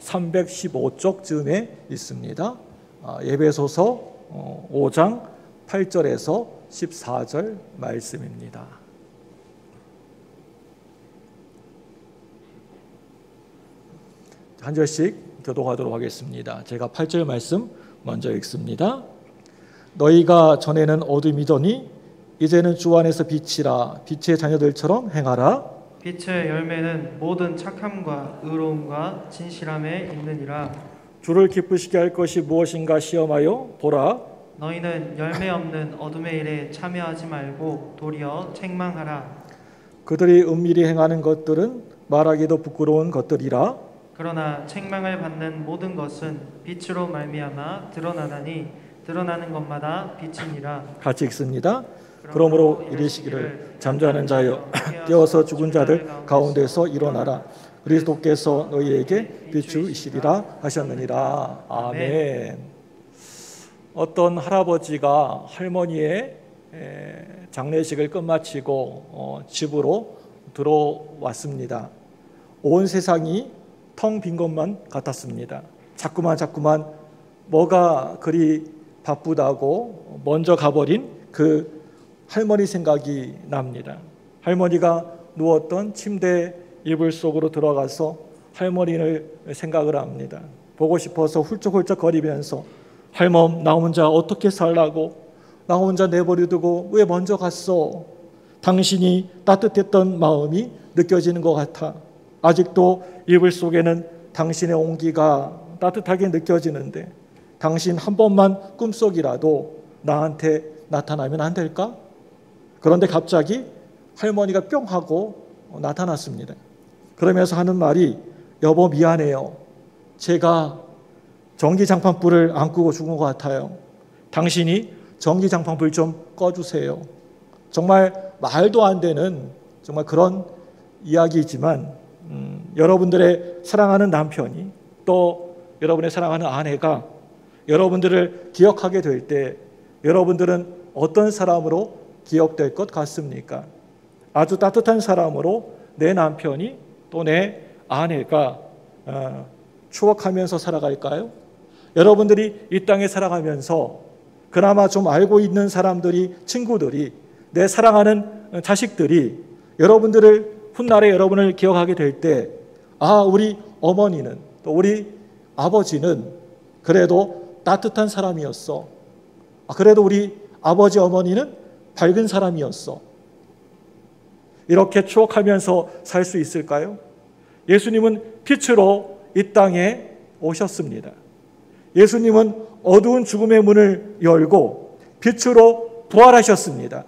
315쪽쯤에 있습니다. 에베소서 5장 8절에서 14절 말씀입니다. 한 절씩 교독하도록 하겠습니다. 제가 8절 말씀 먼저 읽습니다. 너희가 전에는 어둠이더니 이제는 주 안에서 빛이라. 빛의 자녀들처럼 행하라. 빛의 열매는 모든 착함과 의로움과 진실함에 있느니라. 주를 기쁘시게 할 것이 무엇인가 시험하여 보라. 너희는 열매 없는 어둠의 일에 참여하지 말고 도리어 책망하라. 그들이 은밀히 행하는 것들은 말하기도 부끄러운 것들이라. 그러나 책망을 받는 모든 것은 빛으로 말미암아 드러나나니 드러나는 것마다 빛이니라. 같이 읽습니다. 그러므로 이르시기를 잠자는 자여 깨어서 죽은 자들 가운데서 일어나라. 그리스도께서 너희에게 비추이시리라 하셨느니라. 아멘. 어떤 할아버지가 할머니의 장례식을 끝마치고 집으로 들어왔습니다. 온 세상이 텅 빈 것만 같았습니다. 자꾸만 뭐가 그리 바쁘다고 먼저 가버린 그 할머니 생각이 납니다. 할머니가 누웠던 침대 이불 속으로 들어가서 할머니를 생각을 합니다. 보고 싶어서 훌쩍훌쩍 거리면서 할멈 나 혼자 어떻게 살라고, 나 혼자 내버려두고 왜 먼저 갔어? 당신이 따뜻했던 마음이 느껴지는 것 같아. 아직도 이불 속에는 당신의 온기가 따뜻하게 느껴지는데 당신 한 번만 꿈속이라도 나한테 나타나면 안 될까? 그런데 갑자기 할머니가 뿅 하고 나타났습니다. 그러면서 하는 말이 여보 미안해요. 제가 전기장판불을 안 끄고 죽은 것 같아요. 당신이 전기장판불 좀 꺼주세요. 정말 말도 안 되는 정말 그런 이야기이지만 여러분들의 사랑하는 남편이 또 여러분의 사랑하는 아내가 여러분들을 기억하게 될 때 여러분들은 어떤 사람으로 기억될 것 같습니까? 아주 따뜻한 사람으로 내 남편이 또 내 아내가 추억하면서 살아갈까요? 여러분들이 이 땅에 살아가면서 그나마 좀 알고 있는 사람들이, 친구들이, 내 사랑하는 자식들이 여러분들을 훗날에 여러분을 기억하게 될 때 우리 어머니는 또 우리 아버지는 그래도 따뜻한 사람이었어. 그래도 우리 아버지 어머니는 밝은 사람이었어. 이렇게 추억하면서 살 수 있을까요? 예수님은 빛으로 이 땅에 오셨습니다. 예수님은 어두운 죽음의 문을 열고 빛으로 부활하셨습니다.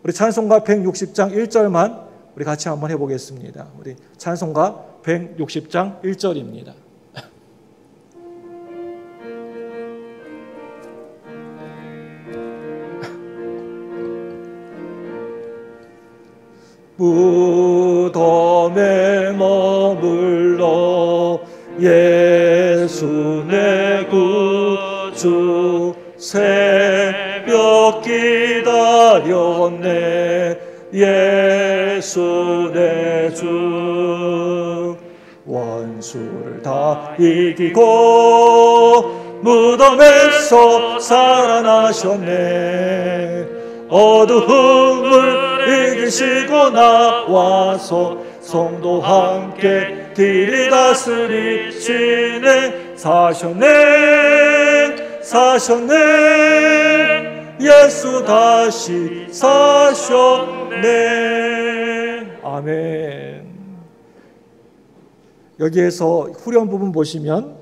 우리 찬송가 160장 1절만 우리 같이 한번 해보겠습니다. 우리 찬송가 160장 1절입니다. 무덤에 머물러 예수 내 구주 새벽 기다렸네. 예수 내 주 원수를 다 이기고 무덤에서 살아나셨네. 어두움을 이기시고 나와서 성도와 함께 길이 다스리시네. 사셨네 예수 다시 사셨네. 아멘. 여기에서 후렴 부분 보시면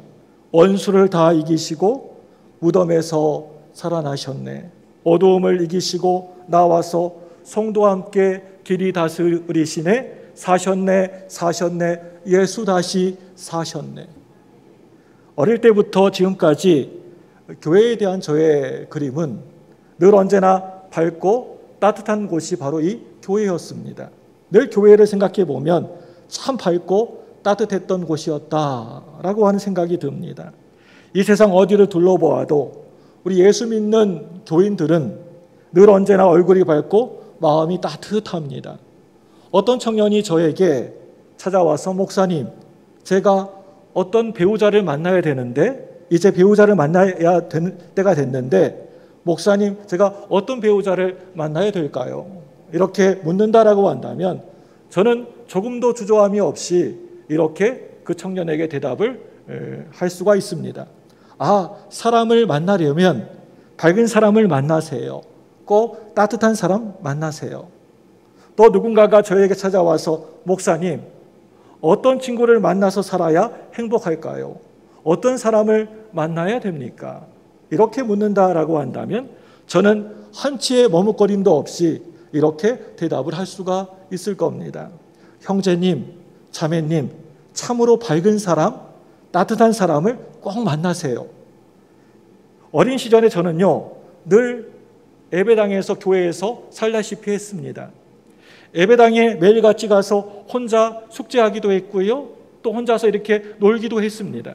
원수를 다 이기시고 무덤에서 살아나셨네. 어두움을 이기시고 나와서 성도와 함께 길이 다스리시네. 사셨네 예수 다시 사셨네. 어릴 때부터 지금까지 교회에 대한 저의 그림은 늘 언제나 밝고 따뜻한 곳이 바로 이 교회였습니다. 늘 교회를 생각해 보면 참 밝고 따뜻했던 곳이었다라고 하는 생각이 듭니다. 이 세상 어디를 둘러보아도 우리 예수 믿는 교인들은 늘 언제나 얼굴이 밝고 마음이 따뜻합니다. 어떤 청년이 저에게 찾아와서 목사님, 제가 어떤 배우자를 만나야 되는데 이제 배우자를 만나야 되는 때가 됐는데 목사님 제가 어떤 배우자를 만나야 될까요? 이렇게 묻는다라고 한다면 저는 조금도 주저함이 없이 이렇게 그 청년에게 대답을 할 수가 있습니다. 사람을 만나려면 밝은 사람을 만나세요. 꼭 따뜻한 사람 만나세요. 또 누군가가 저에게 찾아와서 목사님 어떤 친구를 만나서 살아야 행복할까요? 어떤 사람을 만나야 됩니까? 이렇게 묻는다라고 한다면 저는 한치의 머뭇거림도 없이 이렇게 대답을 할 수가 있을 겁니다. 형제님, 자매님, 참으로 밝은 사람, 따뜻한 사람을 꼭 만나세요. 어린 시절에 저는요, 늘 예배당에서 교회에서 살다시피 했습니다. 예배당에 매일같이 가서 혼자 숙제하기도 했고요, 또 혼자서 이렇게 놀기도 했습니다.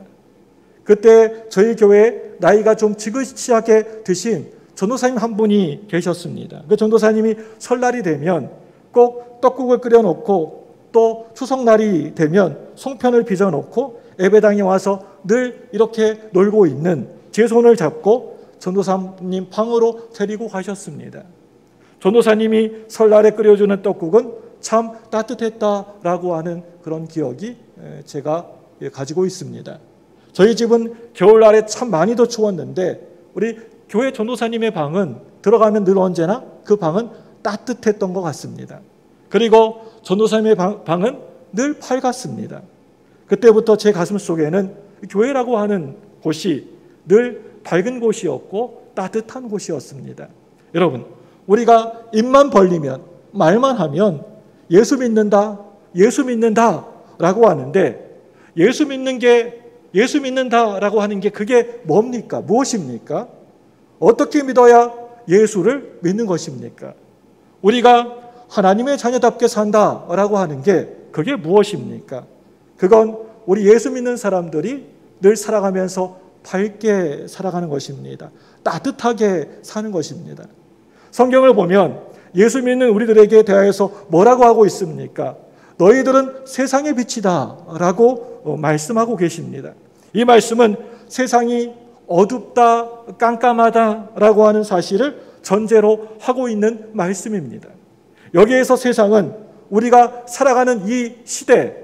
그때 저희 교회에 나이가 좀 지긋지하게 드신 전도사님 한 분이 계셨습니다. 그 전도사님이 설날이 되면 꼭 떡국을 끓여놓고 또 추석날이 되면 송편을 빚어놓고 예배당에 와서 늘 이렇게 놀고 있는 제 손을 잡고 전도사님 방으로 데리고 가셨습니다. 전도사님이 설날에 끓여주는 떡국은 참 따뜻했다라고 하는 그런 기억이 제가 가지고 있습니다. 저희 집은 겨울날에 참 많이도 추웠는데 우리 교회 전도사님의 방은 들어가면 늘 언제나 그 방은 따뜻했던 것 같습니다. 그리고 전도사님의 방은 늘 밝았습니다. 그때부터 제 가슴 속에는 교회라고 하는 곳이 늘 밝은 곳이었고 따뜻한 곳이었습니다. 여러분, 우리가 입만 벌리면 말만 하면 예수 믿는다, 예수 믿는다 라고 하는데 예수 믿는다라고 하는 게 그게 뭡니까? 무엇입니까? 어떻게 믿어야 예수를 믿는 것입니까? 우리가 하나님의 자녀답게 산다라고 하는 게 그게 무엇입니까? 그건 우리 예수 믿는 사람들이 늘 살아가면서 밝게 살아가는 것입니다. 따뜻하게 사는 것입니다. 성경을 보면 예수 믿는 우리들에게 대하여서 뭐라고 하고 있습니까? 너희들은 세상의 빛이다 라고 말씀하고 계십니다. 이 말씀은 세상이 어둡다, 깜깜하다 라고 하는 사실을 전제로 하고 있는 말씀입니다. 여기에서 세상은 우리가 살아가는 이 시대,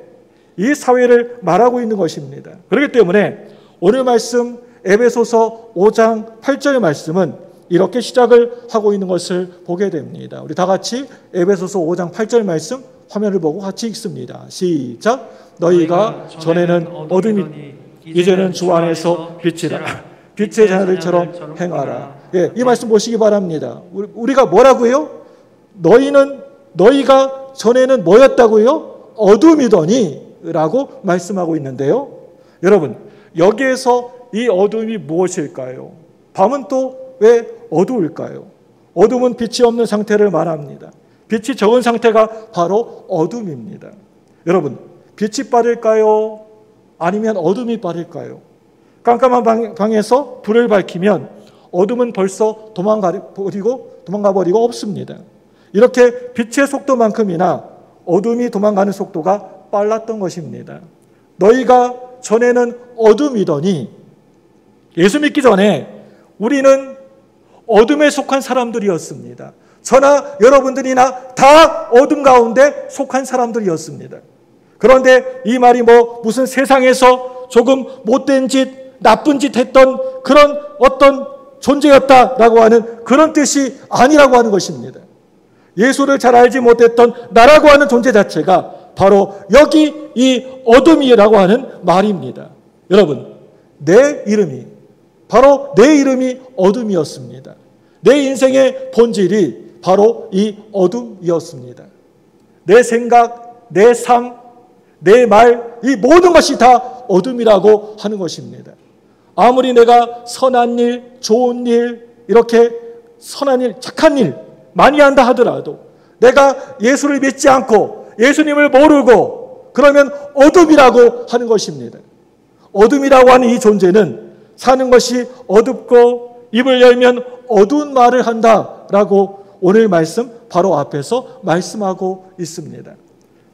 이 사회를 말하고 있는 것입니다. 그렇기 때문에 오늘 말씀 에베소서 5장 8절 말씀은 이렇게 시작을 하고 있는 것을 보게 됩니다. 우리 다 같이 에베소서 5장 8절 말씀 화면을 보고 같이 읽습니다. 시작. 너희가 전에는 어둠이 이제는 주 안에서 빛이라. 빛의 자녀들처럼 행하라. 이 말씀 보시기 바랍니다. 우리가 뭐라고요? 너희가 전에는 뭐였다고요? 어둠이더니 라고 말씀하고 있는데요. 여러분, 여기에서 이 어둠이 무엇일까요? 밤은 또 왜 어두울까요? 어둠은 빛이 없는 상태를 말합니다. 빛이 적은 상태가 바로 어둠입니다. 여러분, 빛이 빠를까요? 아니면 어둠이 빠를까요? 깜깜한 방에서 불을 밝히면 어둠은 벌써 도망가 버리고 없습니다. 이렇게 빛의 속도만큼이나 어둠이 도망가는 속도가 빨랐던 것입니다. 너희가 전에는 어둠이더니, 예수 믿기 전에 우리는 어둠에 속한 사람들이었습니다. 저나 여러분들이나 다 어둠 가운데 속한 사람들이었습니다. 그런데 이 말이 무슨 세상에서 조금 못된 짓, 나쁜 짓 했던 그런 어떤 존재였다라고 하는 그런 뜻이 아니라고 하는 것입니다. 예수를 잘 알지 못했던 나라고 하는 존재 자체가 바로 여기 이 어둠이라고 하는 말입니다. 여러분, 바로 내 이름이 어둠이었습니다. 내 인생의 본질이 바로 이 어둠이었습니다. 내 생각, 내 삶, 내 말, 이 모든 것이 다 어둠이라고 하는 것입니다. 아무리 내가 선한 일, 좋은 일, 이렇게 선한 일, 착한 일 많이 한다 하더라도 내가 예수를 믿지 않고 예수님을 모르고 그러면 어둠이라고 하는 것입니다. 어둠이라고 하는 이 존재는 사는 것이 어둡고 입을 열면 어두운 말을 한다라고 오늘 말씀 바로 앞에서 말씀하고 있습니다.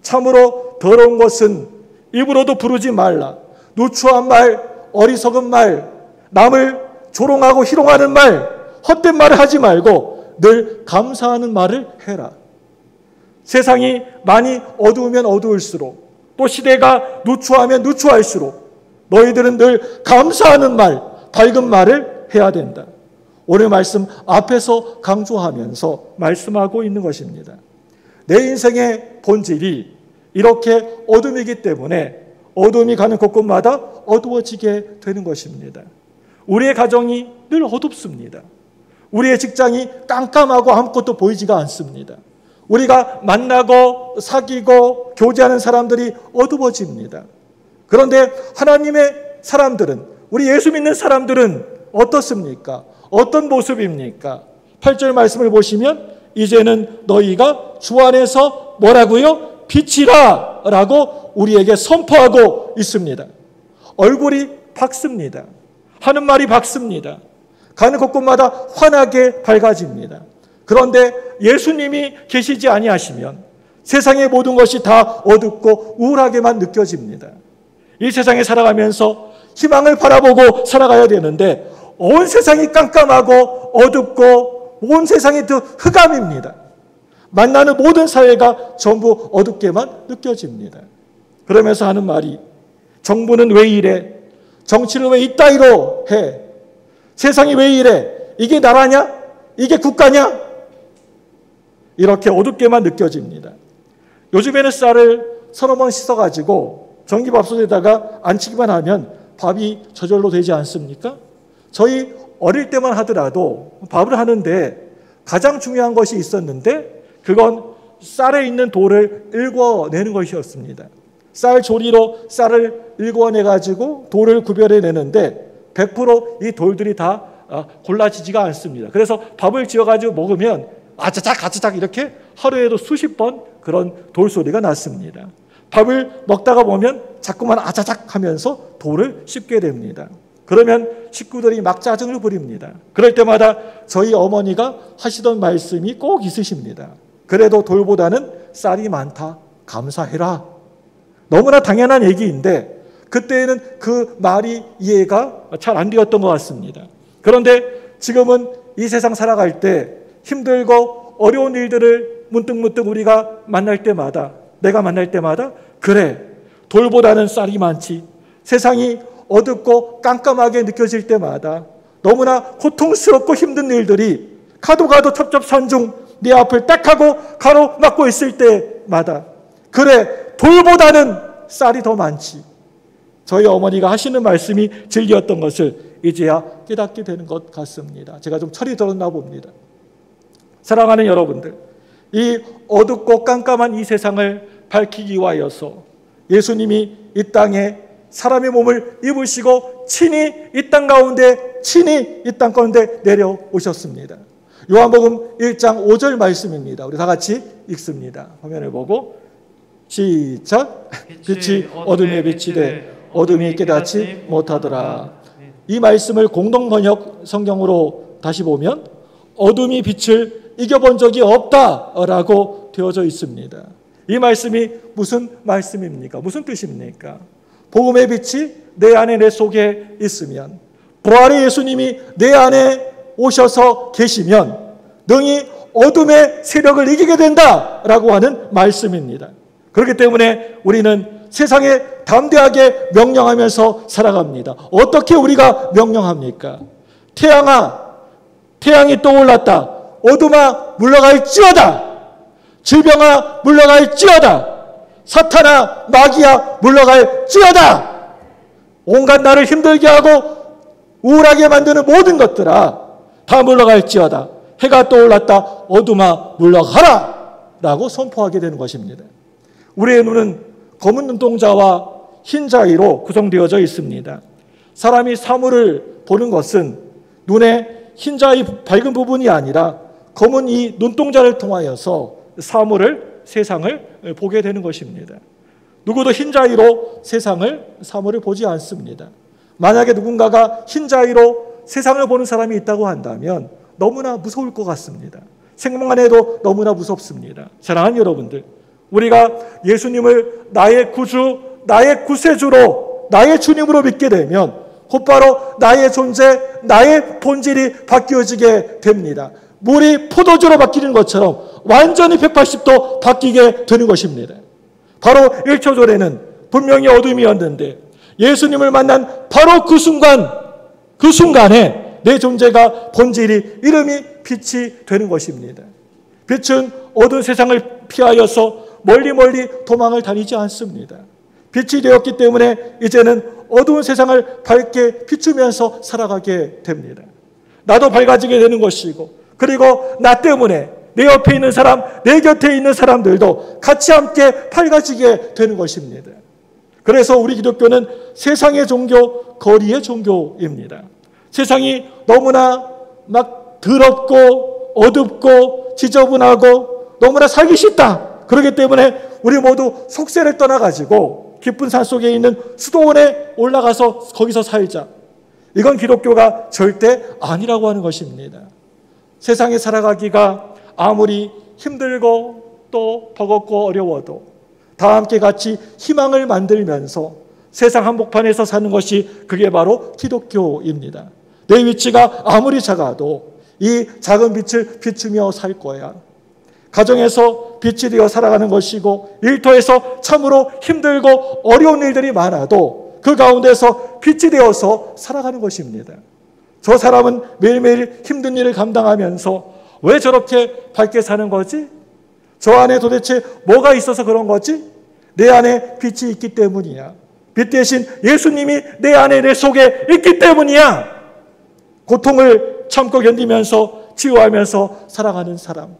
참으로 더러운 것은 입으로도 부르지 말라. 누추한 말, 어리석은 말, 남을 조롱하고 희롱하는 말, 헛된 말을 하지 말고 늘 감사하는 말을 해라. 세상이 많이 어두우면 어두울수록, 또 시대가 누추하면 누추할수록 너희들은 늘 감사하는 말, 밝은 말을 해야 된다. 오늘 말씀 앞에서 강조하면서 말씀하고 있는 것입니다. 내 인생의 본질이 이렇게 어둠이기 때문에 어둠이 가는 곳곳마다 어두워지게 되는 것입니다. 우리의 가정이 늘 어둡습니다. 우리의 직장이 깜깜하고 아무것도 보이지가 않습니다. 우리가 만나고 사귀고 교제하는 사람들이 어두워집니다. 그런데 하나님의 사람들은, 우리 예수 믿는 사람들은 어떻습니까? 어떤 모습입니까? 8절 말씀을 보시면 이제는 너희가 주 안에서 뭐라고요? 빛이라 라고 우리에게 선포하고 있습니다. 얼굴이 밝습니다. 하는 말이 밝습니다. 가는 곳곳마다 환하게 밝아집니다. 그런데 예수님이 계시지 아니하시면 세상의 모든 것이 다 어둡고 우울하게만 느껴집니다. 이 세상에 살아가면서 희망을 바라보고 살아가야 되는데 온 세상이 깜깜하고 어둡고 온 세상이 더 흑암입니다. 만나는 모든 사회가 전부 어둡게만 느껴집니다. 그러면서 하는 말이, 정부는 왜 이래? 정치는 왜 이따위로 해? 세상이 왜 이래? 이게 나라냐? 이게 국가냐? 이렇게 어둡게만 느껴집니다. 요즘에는 쌀을 서너 번 씻어가지고 전기밥솥에다가 안치기만 하면 밥이 저절로 되지 않습니까? 저희 어릴 때만 하더라도 밥을 하는데 가장 중요한 것이 있었는데 그건 쌀에 있는 돌을 일궈내는 것이었습니다. 쌀 조리로 쌀을 일궈내가지고 돌을 구별해내는데 100% 이 돌들이 다 골라지지가 않습니다. 그래서 밥을 지어가지고 먹으면 아차작 아차작 이렇게 하루에도 수십 번 그런 돌소리가 났습니다. 밥을 먹다가 보면 자꾸만 아차작 하면서 돌을 씹게 됩니다. 그러면 식구들이 막 짜증을 부립니다. 그럴 때마다 저희 어머니가 하시던 말씀이 꼭 있으십니다. 그래도 돌보다는 쌀이 많다. 감사해라. 너무나 당연한 얘기인데 그때는 그 말이 이해가 잘 안 되었던 것 같습니다. 그런데 지금은 이 세상 살아갈 때 힘들고 어려운 일들을 문득문득 우리가 만날 때마다, 내가 만날 때마다, 그래, 돌보다는 쌀이 많지. 세상이 어둡고 깜깜하게 느껴질 때마다, 너무나 고통스럽고 힘든 일들이 가도 첩첩산중 내 앞을 딱 하고 가로막고 있을 때마다, 그래, 돌보다는 쌀이 더 많지. 저희 어머니가 하시는 말씀이 진리였던 것을 이제야 깨닫게 되는 것 같습니다. 제가 좀 철이 들었나 봅니다. 사랑하는 여러분들, 이 어둡고 깜깜한 이 세상을 밝히기 위하여서 예수님이 이 땅에 사람의 몸을 입으시고 친히 이 땅 가운데, 친히 이 땅 가운데 내려오셨습니다. 요한복음 1장 5절 말씀입니다. 우리 다 같이 읽습니다. 화면을 보고 시작. 빛이 어둠에 비치되 어둠이 깨닫지 못하더라. 이 말씀을 공동번역 성경으로 다시 보면 어둠이 빛을 이겨본 적이 없다라고 되어져 있습니다. 이 말씀이 무슨 말씀입니까? 무슨 뜻입니까? 복음의 빛이 내 안에, 내 속에 있으면, 부활의 예수님이 내 안에 오셔서 계시면 능히 어둠의 세력을 이기게 된다라고 하는 말씀입니다. 그렇기 때문에 우리는 세상에 담대하게 명령하면서 살아갑니다. 어떻게 우리가 명령합니까? 태양아, 태양이 떠올랐다. 어둠아, 물러갈지어다. 질병아, 물러갈지어다. 사탄아, 마귀야, 물러갈지어다. 온갖 나를 힘들게 하고 우울하게 만드는 모든 것들아, 다 물러갈지어다. 해가 떠올랐다. 어둠아, 물러가라. 라고 선포하게 되는 것입니다. 우리의 눈은 검은 눈동자와 흰 자위로 구성되어져 있습니다. 사람이 사물을 보는 것은 눈에 흰 자위 밝은 부분이 아니라 검은 이 눈동자를 통하여서 사물을, 세상을 보게 되는 것입니다. 누구도 흰 자위로 세상을, 사물을 보지 않습니다. 만약에 누군가가 흰 자위로 세상을 보는 사람이 있다고 한다면 너무나 무서울 것 같습니다. 생각만 해도 너무나 무섭습니다. 사랑하는 여러분들, 우리가 예수님을 나의 구주, 나의 구세주로 나의 주님으로 믿게 되면 곧바로 나의 존재, 나의 본질이 바뀌어지게 됩니다. 물이 포도주로 바뀌는 것처럼 완전히 180도 바뀌게 되는 것입니다. 바로 1초 전에는 분명히 어둠이었는데 예수님을 만난 바로 그 순간에 내 존재가, 본질이, 이름이 빛이 되는 것입니다. 빛은 어두운 세상을 피하여서 멀리 도망을 다니지 않습니다. 빛이 되었기 때문에 이제는 어두운 세상을 밝게 비추면서 살아가게 됩니다. 나도 밝아지게 되는 것이고, 그리고 나 때문에 내 옆에 있는 사람, 내 곁에 있는 사람들도 같이 함께 밝아지게 되는 것입니다. 그래서 우리 기독교는 세상의 종교, 거리의 종교입니다. 세상이 너무나 막 더럽고 어둡고 지저분하고 너무나 살기 싫다. 그렇기 때문에 우리 모두 속세를 떠나가지고 깊은 산속에 있는 수도원에 올라가서 거기서 살자. 이건 기독교가 절대 아니라고 하는 것입니다. 세상에 살아가기가 아무리 힘들고 또 버겁고 어려워도 다 함께 같이 희망을 만들면서 세상 한복판에서 사는 것이, 그게 바로 기독교입니다. 내 위치가 아무리 작아도 이 작은 빛을 비추며 살 거야. 가정에서 빛이 되어 살아가는 것이고, 일터에서 참으로 힘들고 어려운 일들이 많아도 그 가운데서 빛이 되어서 살아가는 것입니다. 저 사람은 매일매일 힘든 일을 감당하면서 왜 저렇게 밝게 사는 거지? 저 안에 도대체 뭐가 있어서 그런 거지? 내 안에 빛이 있기 때문이야. 빛 대신 예수님이 내 안에, 내 속에 있기 때문이야. 고통을 참고 견디면서 치유하면서 살아가는 사람,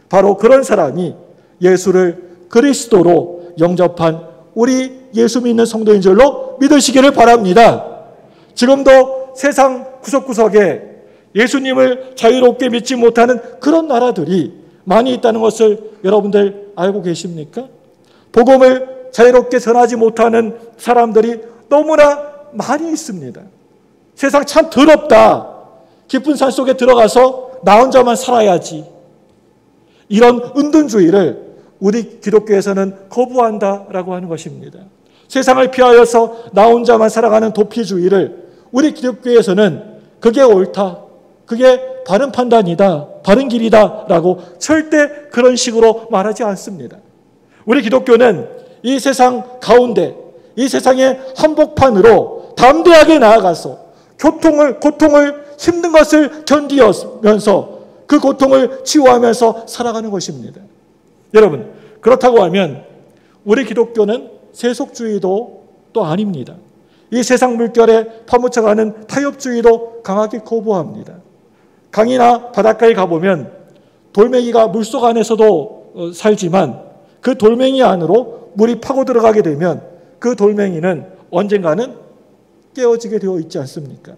바로 그런 사람이 예수를 그리스도로 영접한 우리 예수 믿는 성도인 줄로 믿으시기를 바랍니다. 지금도 세상 구석구석에 예수님을 자유롭게 믿지 못하는 그런 나라들이 많이 있다는 것을 여러분들 알고 계십니까? 복음을 자유롭게 전하지 못하는 사람들이 너무나 많이 있습니다. 세상 참 더럽다. 깊은 산 속에 들어가서 나 혼자만 살아야지. 이런 은둔주의를 우리 기독교에서는 거부한다라고 하는 것입니다. 세상을 피하여서 나 혼자만 살아가는 도피주의를 우리 기독교에서는 그게 옳다, 그게 바른 판단이다, 바른 길이다 라고 절대 그런 식으로 말하지 않습니다. 우리 기독교는 이 세상 가운데, 이 세상의 한복판으로 담대하게 나아가서 고통을, 힘든 것을 견디면서 그 고통을 치유하면서 살아가는 것입니다. 여러분, 그렇다고 하면 우리 기독교는 세속주의도 또 아닙니다. 이 세상 물결에 파묻혀가는 타협주의도 강하게 거부합니다. 강이나 바닷가에 가보면 돌멩이가 물속 안에서도 살지만 그 돌멩이 안으로 물이 파고 들어가게 되면 그 돌멩이는 언젠가는 깨어지게 되어 있지 않습니까?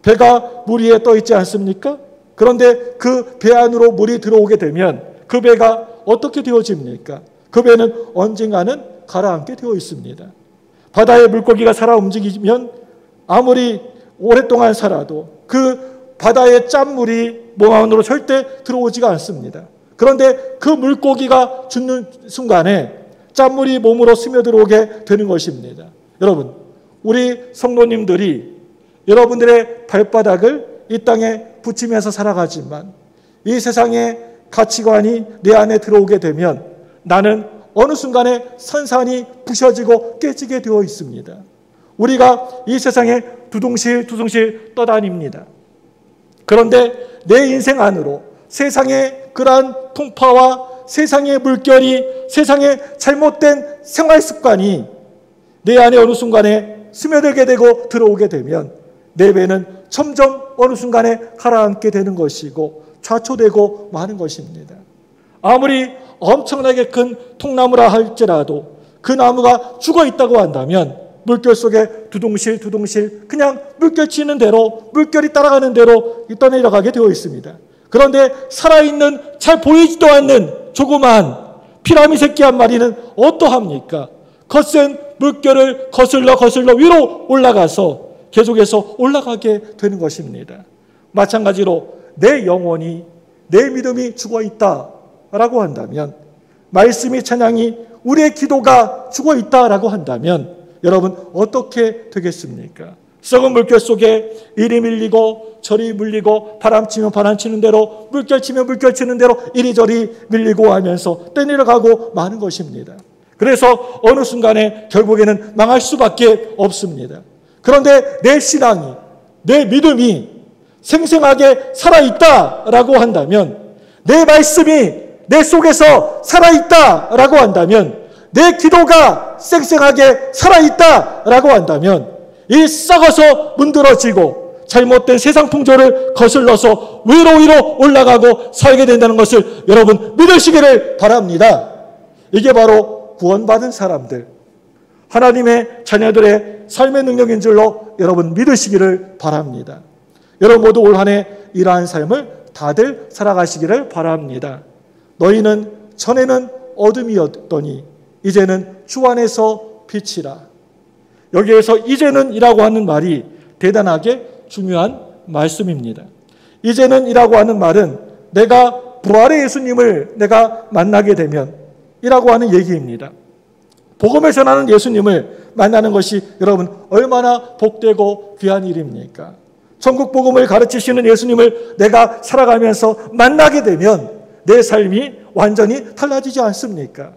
배가 물 위에 떠 있지 않습니까? 그런데 그 배 안으로 물이 들어오게 되면 그 배가 어떻게 되어집니까? 그 배는 언젠가는 가라앉게 되어 있습니다. 바다의 물고기가 살아 움직이면 아무리 오랫동안 살아도 그 바다의 짠물이 몸 안으로 절대 들어오지가 않습니다. 그런데 그 물고기가 죽는 순간에 짠물이 몸으로 스며들어오게 되는 것입니다. 여러분, 우리 성도님들이 여러분들의 발바닥을 이 땅에 붙이면서 살아가지만 이 세상의 가치관이 내 안에 들어오게 되면 나는 어느 순간에 산산이 부셔지고 깨지게 되어 있습니다. 우리가 이 세상에 두둥실 떠다닙니다. 그런데 내 인생 안으로 세상의 그러한 풍파와 세상의 물결이, 세상의 잘못된 생활 습관이 내 안에 어느 순간에 스며들게 되고 들어오게 되면 내 배는 점점 어느 순간에 가라앉게 되는 것이고 좌초되고 마는 것입니다. 아무리 엄청나게 큰 통나무라 할지라도 그 나무가 죽어 있다고 한다면 물결 속에 두둥실 그냥 물결 치는 대로, 물결이 따라가는 대로 떠내려가게 되어 있습니다. 그런데 살아있는, 잘 보이지도 않는 조그만 피라미 새끼 한 마리는 어떠합니까? 거센 물결을 거슬러 위로 올라가서 계속해서 올라가게 되는 것입니다. 마찬가지로 내 영혼이, 내 믿음이 죽어있다라고 한다면, 말씀이, 찬양이, 우리의 기도가 죽어있다라고 한다면 여러분 어떻게 되겠습니까? 썩은 물결 속에 이리 밀리고 저리 물리고 바람 치면 바람 치는 대로 물결 치면 물결 치는 대로 이리저리 밀리고 하면서 떠내려가고 마는 것입니다. 그래서 어느 순간에 결국에는 망할 수밖에 없습니다. 그런데 내 신앙이, 내 믿음이 생생하게 살아있다라고 한다면, 내 말씀이 내 속에서 살아있다라고 한다면, 내 기도가 쌩쌩하게 살아있다라고 한다면, 이 썩어서 문드러지고 잘못된 세상 풍조를 거슬러서 위로 올라가고 살게 된다는 것을 여러분 믿으시기를 바랍니다. 이게 바로 구원받은 사람들, 하나님의 자녀들의 삶의 능력인 줄로 여러분 믿으시기를 바랍니다. 여러분 모두 올 한 해 이러한 삶을 다들 살아가시기를 바랍니다. 너희는 전에는 어둠이었더니 이제는 주 안에서 빛이라. 여기에서 이제는 이라고 하는 말이 대단하게 중요한 말씀입니다. 이제는 이라고 하는 말은 내가 부활의 예수님을 내가 만나게 되면 이라고 하는 얘기입니다. 복음을 전하는 예수님을 만나는 것이 여러분 얼마나 복되고 귀한 일입니까? 천국 복음을 가르치시는 예수님을 내가 살아가면서 만나게 되면 내 삶이 완전히 달라지지 않습니까?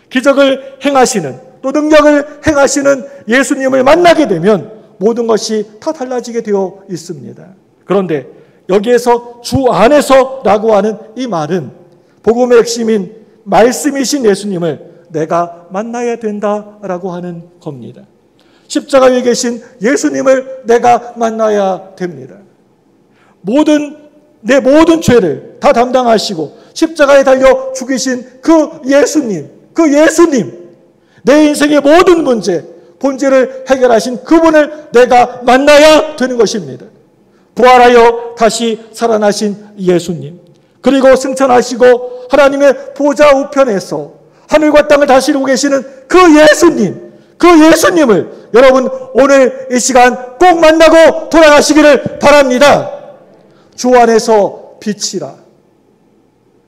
기적을 행하시는, 또 능력을 행하시는 예수님을 만나게 되면 모든 것이 다 달라지게 되어 있습니다. 그런데 여기에서 주 안에서라고 하는 이 말은 복음의 핵심인 말씀이신 예수님을 내가 만나야 된다라고 하는 겁니다. 십자가 위에 계신 예수님을 내가 만나야 됩니다. 내 모든 죄를 다 담당하시고 십자가에 달려 죽이신 그 예수님, 내 인생의 모든 문제, 본질을 해결하신 그분을 내가 만나야 되는 것입니다. 부활하여 다시 살아나신 예수님, 그리고 승천하시고 하나님의 보좌 우편에서 하늘과 땅을 다스리고 계시는 그 예수님을 여러분 오늘 이 시간 꼭 만나고 돌아가시기를 바랍니다. 주 안에서 빛이라.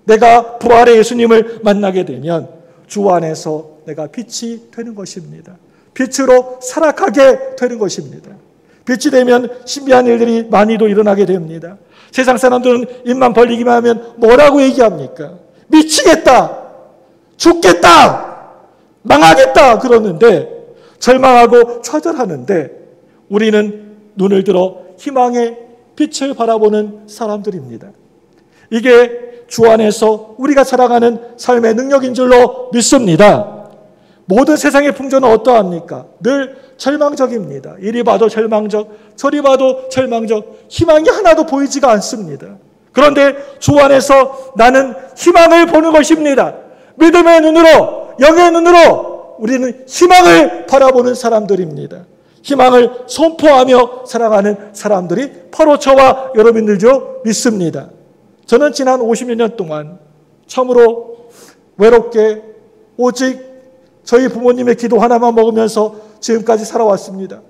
내가 부활의 예수님을 만나게 되면 주 안에서 내가 빛이 되는 것입니다. 빛으로 살아가게 되는 것입니다. 빛이 되면 신비한 일들이 많이도 일어나게 됩니다. 세상 사람들은 입만 벌리기만 하면 뭐라고 얘기합니까? 미치겠다, 죽겠다, 망하겠다 그러는데, 절망하고 좌절하는데 우리는 눈을 들어 희망의 빛을 바라보는 사람들입니다. 이게 주 안에서 우리가 살아가는 삶의 능력인 줄로 믿습니다. 모든 세상의 풍조는 어떠합니까? 늘 절망적입니다. 이리 봐도 절망적, 저리 봐도 절망적, 희망이 하나도 보이지가 않습니다. 그런데 주 안에서 나는 희망을 보는 것입니다. 믿음의 눈으로, 영의 눈으로 우리는 희망을 바라보는 사람들입니다. 희망을 선포하며 살아가는 사람들이 바로 저와 여러분들도 믿습니다. 저는 지난 50여 년 동안 참으로 외롭게 오직 저희 부모님의 기도 하나만 먹으면서 지금까지 살아왔습니다.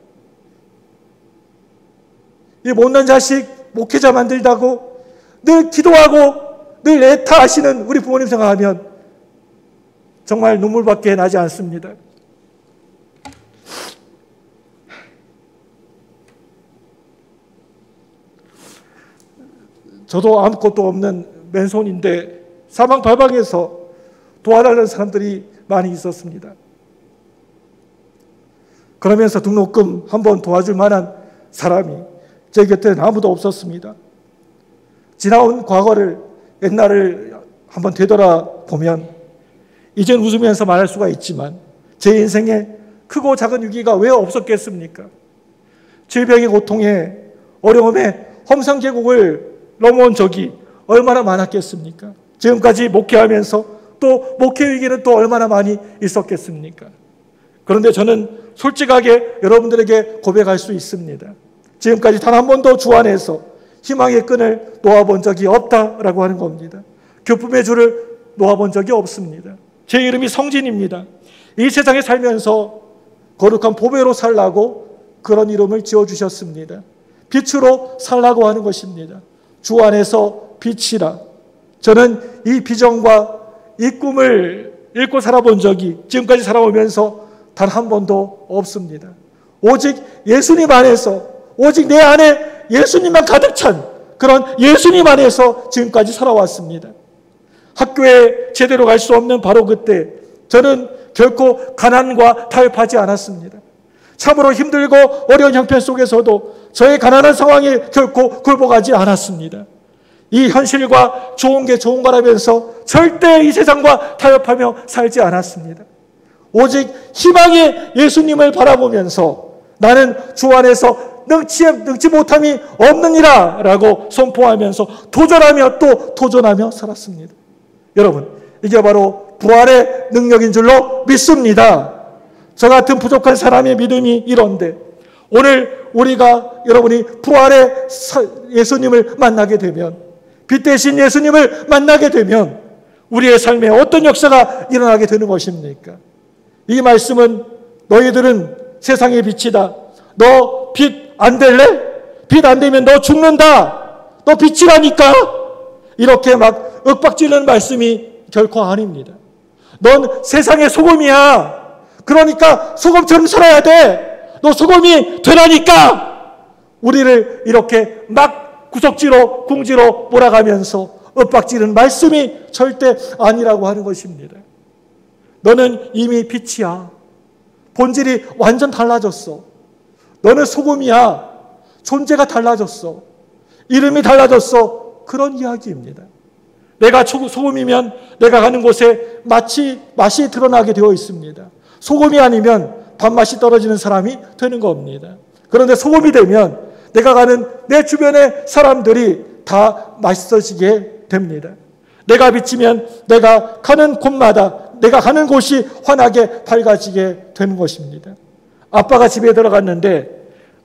이 못난 자식 목회자 만들다고 늘 기도하고 늘 애타하시는 우리 부모님 생각하면 정말 눈물밖에 나지 않습니다. 저도 아무것도 없는 맨손인데 사방팔방에서 도와달라는 사람들이 많이 있었습니다. 그러면서 등록금 한번 도와줄 만한 사람이 제 곁에는 아무도 없었습니다. 지나온 과거를, 옛날을 한번 되돌아보면 이젠 웃으면서 말할 수가 있지만 제 인생에 크고 작은 위기가 왜 없었겠습니까? 질병의 고통에, 어려움에 험상계곡을 넘어온 적이 얼마나 많았겠습니까? 지금까지 목회하면서 또 목회 위기는 또 얼마나 많이 있었겠습니까? 그런데 저는 솔직하게 여러분들에게 고백할 수 있습니다. 지금까지 단 한 번도 주 안에서 희망의 끈을 놓아본 적이 없다라고 하는 겁니다. 기쁨의 줄을 놓아본 적이 없습니다. 제 이름이 성진입니다. 이 세상에 살면서 거룩한 보배로 살라고 그런 이름을 지어주셨습니다. 빛으로 살라고 하는 것입니다. 주 안에서 빛이라. 저는 이 비전과 이 꿈을 잃고 살아본 적이 지금까지 살아오면서 단 한 번도 없습니다. 오직 예수님 안에서, 오직 내 안에 예수님만 가득 찬 그런 예수님 안에서 지금까지 살아왔습니다. 학교에 제대로 갈 수 없는 바로 그때 저는 결코 가난과 타협하지 않았습니다. 참으로 힘들고 어려운 형편 속에서도 저의 가난한 상황에 결코 굴복하지 않았습니다. 이 현실과 좋은 게 좋은 거라면서 절대 이 세상과 타협하며 살지 않았습니다. 오직 희망의 예수님을 바라보면서 나는 주 안에서 능치 못함이 없느니라 라고 선포하면서 도전하며 또 도전하며 살았습니다. 여러분, 이게 바로 부활의 능력인 줄로 믿습니다. 저 같은 부족한 사람의 믿음이 이런데 오늘 우리가 여러분이 부활의 예수님을 만나게 되면, 빛 대신 예수님을 만나게 되면 우리의 삶에 어떤 역사가 일어나게 되는 것입니까? 이 말씀은 너희들은 세상의 빛이다. 너 빛 안 될래? 빛 안 되면 너 죽는다. 너 빛이라니까. 이렇게 막 윽박지르는 말씀이 결코 아닙니다. 넌 세상의 소금이야. 그러니까 소금처럼 살아야 돼. 너 소금이 되라니까. 우리를 이렇게 막 구석지로 궁지로 몰아가면서 윽박지르는 말씀이 절대 아니라고 하는 것입니다. 너는 이미 빛이야. 본질이 완전 달라졌어. 너는 소금이야. 존재가 달라졌어. 이름이 달라졌어. 그런 이야기입니다. 내가 소금이면 내가 가는 곳에 맛이 드러나게 되어 있습니다. 소금이 아니면 단맛이 떨어지는 사람이 되는 겁니다. 그런데 소금이 되면 내가 가는 내 주변의 사람들이 다 맛있어지게 됩니다. 내가 비치면 내가 가는 곳마다, 내가 가는 곳이 환하게 밝아지게 되는 것입니다. 아빠가 집에 들어갔는데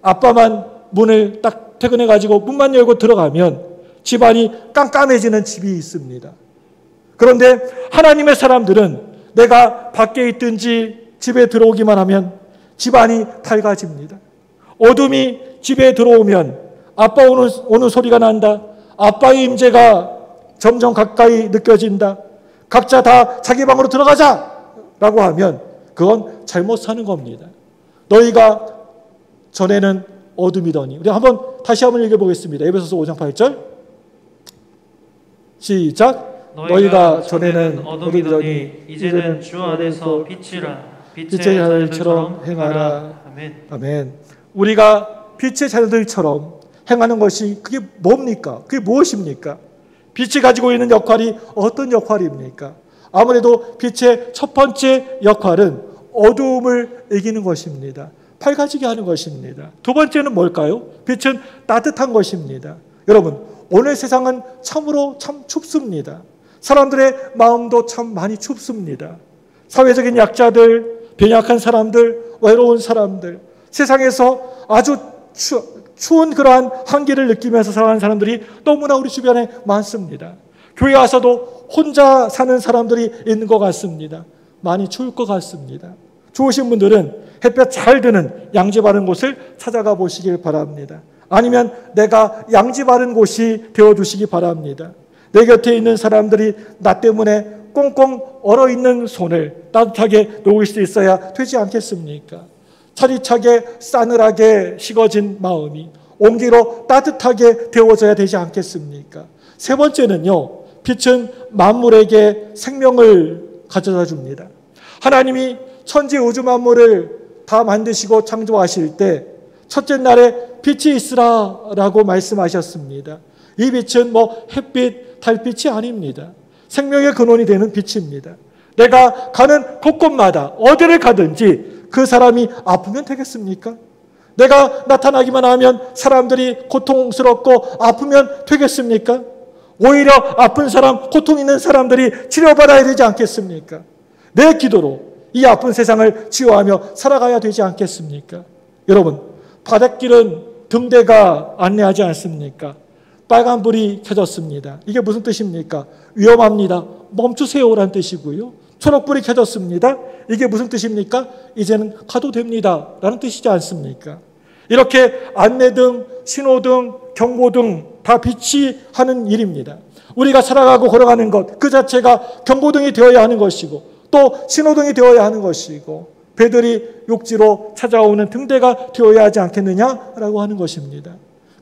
아빠만 문을 딱 퇴근해가지고 문만 열고 들어가면 집안이 깜깜해지는 집이 있습니다. 그런데 하나님의 사람들은 내가 밖에 있든지 집에 들어오기만 하면 집안이 밝아집니다. 어둠이 집에 들어오면 아빠 오는 소리가 난다. 아빠의 임재가 점점 가까이 느껴진다. 각자 다 자기 방으로 들어가자 라고 하면 그건 잘못 사는 겁니다. 너희가 전에는 어둠이더니. 우리 다시 한번 읽어보겠습니다. 에베소서 5장 8절 시작. 너희가 전에는 어둠이더니 이제는 주 안에서 빛이라. 빛의 자녀들처럼 행하라. 아멘. 우리가 빛의 자녀들처럼 행하는 것이 그게 뭡니까? 그게 무엇입니까? 빛이 가지고 있는 역할이 어떤 역할입니까? 아무래도 빛의 첫 번째 역할은 어두움을 이기는 것입니다. 밝아지게 하는 것입니다. 두 번째는 뭘까요? 빛은 따뜻한 것입니다. 여러분, 오늘 세상은 참으로 참 춥습니다. 사람들의 마음도 참 많이 춥습니다. 사회적인 약자들, 변약한 사람들, 외로운 사람들, 세상에서 아주 추운 그러한 한기를 느끼면서 살아가는 사람들이 너무나 우리 주변에 많습니다. 교회 와서도 혼자 사는 사람들이 있는 것 같습니다. 많이 추울 것 같습니다. 좋으신 분들은 햇볕 잘 드는 양지 바른 곳을 찾아가 보시길 바랍니다. 아니면 내가 양지 바른 곳이 되어주시기 바랍니다. 내 곁에 있는 사람들이 나 때문에 꽁꽁 얼어있는 손을 따뜻하게 놓을 수 있어야 되지 않겠습니까? 차디차게 싸늘하게 식어진 마음이 온기로 따뜻하게 데워져야 되지 않겠습니까? 세 번째는요, 빛은 만물에게 생명을 가져다 줍니다. 하나님이 천지 우주 만물을 다 만드시고 창조하실 때 첫째 날에 빛이 있으라 라고 말씀하셨습니다. 이 빛은 햇빛, 달빛이 아닙니다. 생명의 근원이 되는 빛입니다. 내가 가는 곳곳마다 어디를 가든지 그 사람이 아프면 되겠습니까? 내가 나타나기만 하면 사람들이 고통스럽고 아프면 되겠습니까? 오히려 아픈 사람, 고통 있는 사람들이 치료받아야 되지 않겠습니까? 내 기도로 이 아픈 세상을 치유하며 살아가야 되지 않겠습니까? 여러분, 바닷길은 등대가 안내하지 않습니까? 빨간불이 켜졌습니다. 이게 무슨 뜻입니까? 위험합니다. 멈추세요라는 뜻이고요. 초록불이 켜졌습니다. 이게 무슨 뜻입니까? 이제는 가도 됩니다 라는 뜻이지 않습니까? 이렇게 안내등, 신호등, 경고등 다 빛이 하는 일입니다. 우리가 살아가고 걸어가는 것 그 자체가 경고등이 되어야 하는 것이고 또 신호등이 되어야 하는 것이고 배들이 육지로 찾아오는 등대가 되어야 하지 않겠느냐라고 하는 것입니다.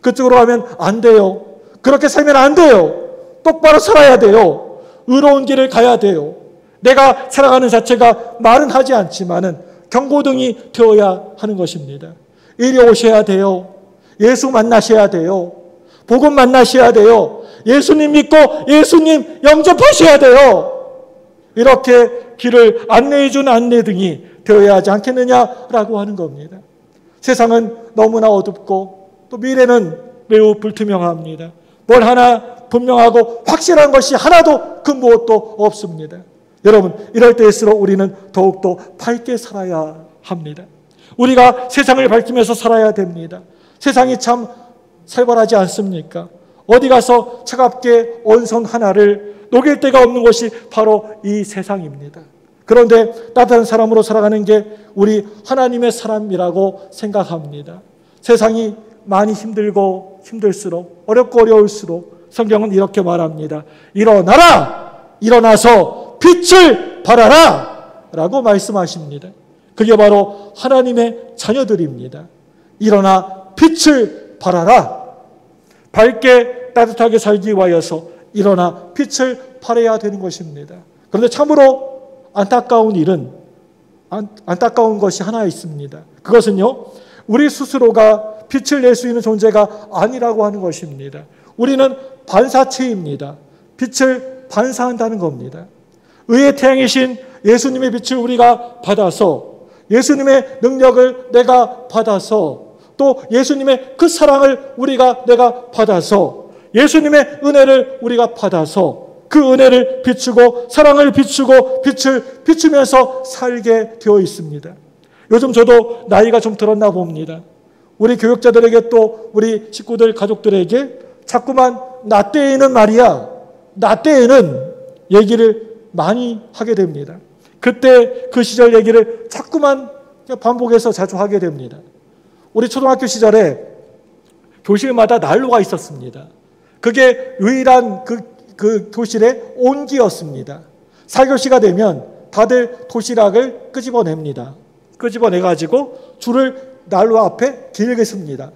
그쪽으로 가면 안 돼요. 그렇게 살면 안 돼요. 똑바로 살아야 돼요. 의로운 길을 가야 돼요. 내가 살아가는 자체가 말은 하지 않지만은 경고등이 되어야 하는 것입니다. 이리 오셔야 돼요. 예수 만나셔야 돼요. 복음 만나셔야 돼요. 예수님 믿고 예수님 영접하셔야 돼요. 이렇게 길을 안내해 주는 안내등이 되어야 하지 않겠느냐라고 하는 겁니다. 세상은 너무나 어둡고 또 미래는 매우 불투명합니다. 뭘 하나 분명하고 확실한 것이 하나도 그 무엇도 없습니다. 여러분, 이럴 때일수록 우리는 더욱더 밝게 살아야 합니다. 우리가 세상을 밝히면서 살아야 됩니다. 세상이 참 살벌하지 않습니까? 어디 가서 차갑게 온선 하나를 녹일 데가 없는 것이 바로 이 세상입니다. 그런데 따뜻한 사람으로 살아가는 게 우리 하나님의 사람이라고 생각합니다. 세상이 많이 힘들고 힘들수록, 어렵고 어려울수록 성경은 이렇게 말합니다. 일어나라! 일어나서 빛을 발하라! 라고 말씀하십니다. 그게 바로 하나님의 자녀들입니다. 일어나 빛을 발하라. 밝게 따뜻하게 살기 위하여서 일어나 빛을 발해야 되는 것입니다. 그런데 참으로 안타까운 것이 하나 있습니다. 그것은요, 우리 스스로가 빛을 낼 수 있는 존재가 아니라고 하는 것입니다. 우리는 반사체입니다. 빛을 반사한다는 겁니다. 의의 태양이신 예수님의 빛을 우리가 받아서, 예수님의 능력을 내가 받아서, 또 예수님의 그 사랑을 내가 받아서, 예수님의 은혜를 우리가 받아서 그 은혜를 비추고 사랑을 비추고 빛을 비추면서 살게 되어 있습니다. 요즘 저도 나이가 좀 들었나 봅니다. 우리 교육자들에게 또 우리 식구들 가족들에게 자꾸만 나 때에는 말이야, 나 때에는 얘기를 많이 하게 됩니다. 그때 그 시절 얘기를 자꾸만 반복해서 자주 하게 됩니다. 우리 초등학교 시절에 교실마다 난로가 있었습니다. 그게 유일한 그 교실의 온기였습니다. 4교시가 되면 다들 도시락을 끄집어냅니다. 끄집어내가지고 줄을 난로 앞에 길게 씁니다.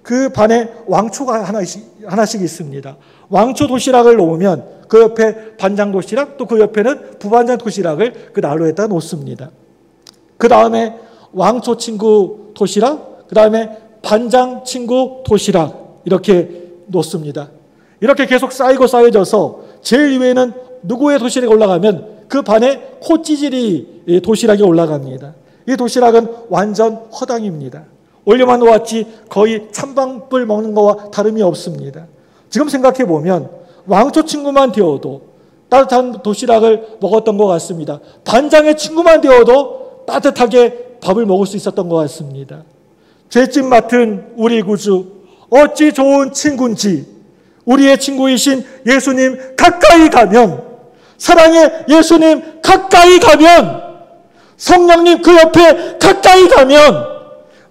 그 반에 왕초가 하나씩 있습니다. 왕초 도시락을 놓으면 그 옆에 반장 도시락, 또 그 옆에는 부반장 도시락을 그 난로에다 놓습니다. 그 다음에 왕초 친구 도시락, 그 다음에 반장 친구 도시락 이렇게 놓습니다. 이렇게 계속 쌓여져서 제일 위에는 누구의 도시락이 올라가면 그 반에 코찌질이 도시락이 올라갑니다. 이 도시락은 완전 허당입니다. 올려만 놓았지 거의 찬방불 먹는 거와 다름이 없습니다. 지금 생각해 보면 왕초 친구만 되어도 따뜻한 도시락을 먹었던 것 같습니다. 반장의 친구만 되어도 따뜻하게 밥을 먹을 수 있었던 것 같습니다. 죄짐 맡은 우리 구주 어찌 좋은 친구인지, 우리의 친구이신 예수님 가까이 가면, 사랑의 예수님 가까이 가면, 성령님 그 옆에 가까이 가면,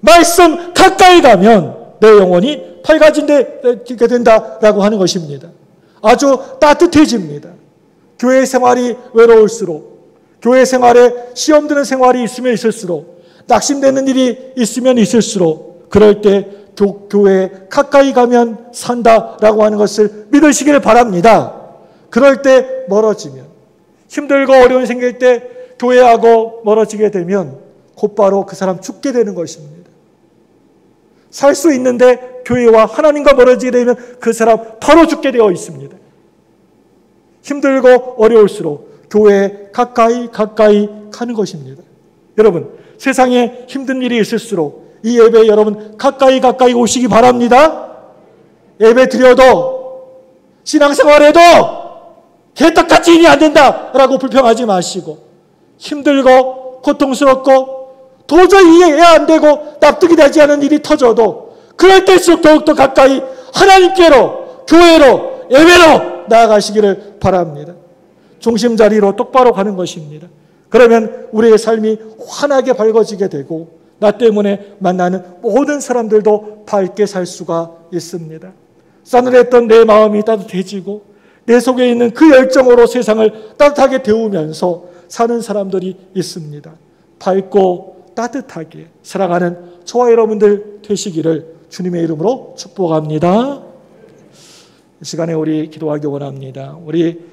말씀 가까이 가면 내 영혼이 밝아지게 된다라고 하는 것입니다. 아주 따뜻해집니다. 교회 생활이 외로울수록, 교회 생활에 시험 드는 생활이 있으면 있을수록, 낙심되는 일이 있으면 있을수록, 그럴 때 교회에 가까이 가면 산다라고 하는 것을 믿으시길 바랍니다. 그럴 때 멀어지면, 힘들고 어려움이 생길 때 교회하고 멀어지게 되면 곧바로 그 사람 죽게 되는 것입니다. 살 수 있는데 교회와 하나님과 멀어지게 되면 그 사람 바로 죽게 되어 있습니다. 힘들고 어려울수록 교회에 가까이 가는 것입니다. 여러분, 세상에 힘든 일이 있을수록 이 예배에 여러분 가까이 오시기 바랍니다. 예배 드려도, 신앙생활에도 개떡같이 일이 안 된다라고 불평하지 마시고, 힘들고 고통스럽고 도저히 이해 안 되고 납득이 되지 않은 일이 터져도 그럴 때일수록 더욱더 가까이 하나님께로, 교회로, 예배로 나아가시기를 바랍니다. 중심자리로 똑바로 가는 것입니다. 그러면 우리의 삶이 환하게 밝아지게 되고 나 때문에 만나는 모든 사람들도 밝게 살 수가 있습니다. 싸늘했던 내 마음이 따뜻해지고 내 속에 있는 그 열정으로 세상을 따뜻하게 데우면서 사는 사람들이 있습니다. 밝고 따뜻하게 살아가는 저와 여러분들 되시기를 주님의 이름으로 축복합니다. 이 시간에 우리 기도하기 원합니다. 우리